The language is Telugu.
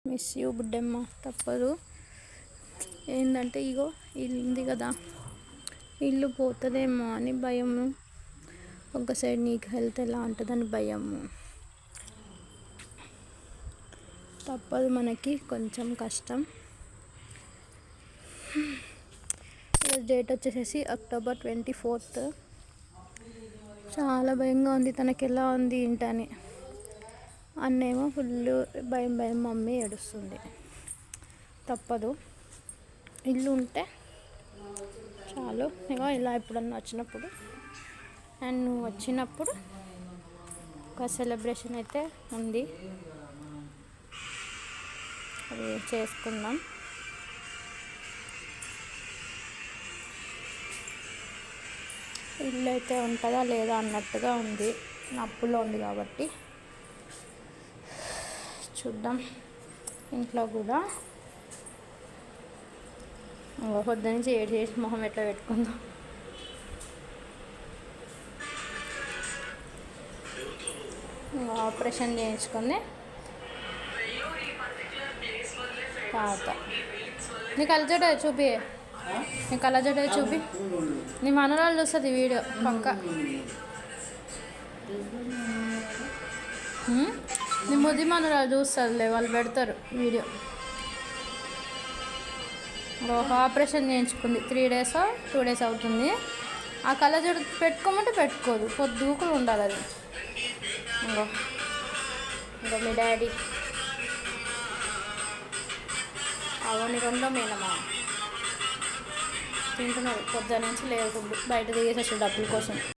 Miss you Buddamma. తప్పదు. ఏంటంటే ఇగో ఇల్లు ఉంది కదా, ఇల్లు పోతుందేమో అని భయము. ఒక సైడ్ నీకు హెల్త్ ఎలా ఉంటుందని భయము. తప్పదు, మనకి కొంచెం కష్టం. ఈరోజు డేట్ వచ్చేసేసి October 24th. చాలా భయంగా ఉంది. తనకి ఎలా ఉంది ఏంటని. అన్నేమో ఫుల్ భయం భయం, మమ్మీ ఏడుస్తుంది. తప్పదు, ఇల్లు ఉంటే చాలు. ఇగో ఇలా ఎప్పుడన్నా వచ్చినప్పుడు అండ్ నువ్వు వచ్చినప్పుడు ఒక సెలబ్రేషన్ అయితే ఉంది, అది చేసుకుందాం. ఇల్లు అయితే ఉంటుందా లేదా అన్నట్టుగా ఉంది, అప్పులో ఉంది కాబట్టి చూద్దాం. ఇంట్లో కూడా పొద్దు నుంచి చేసి మొహం ఎట్లా పెట్టుకుందాం. ఆపరేషన్ చేయించుకుంది తాత. నీ కళ్ళజోడ చూపి, నీ కళ్ళజోడ చూపి. నీ మనరాలు చూస్తుంది వీడియో పక్క. నీ ముది మనరాలు చూస్తుందిలే, వాళ్ళు పెడతారు వీడియో. ఒక ఆపరేషన్ చేయించుకుంది, 3 days 2 days అవుతుంది. ఆ కళ్ళజోడు పెట్టుకోమంటే పెట్టుకోదు, పొద్దుకులు ఉండాలి అది. ఇంకో ఇంకో మీ డాడీ అవన్నీ రెండో మేనమా తింటున్నారు. పొద్దున్న నుంచి లేదు, బయట దిగేసి వచ్చాడు డబ్బుల కోసం.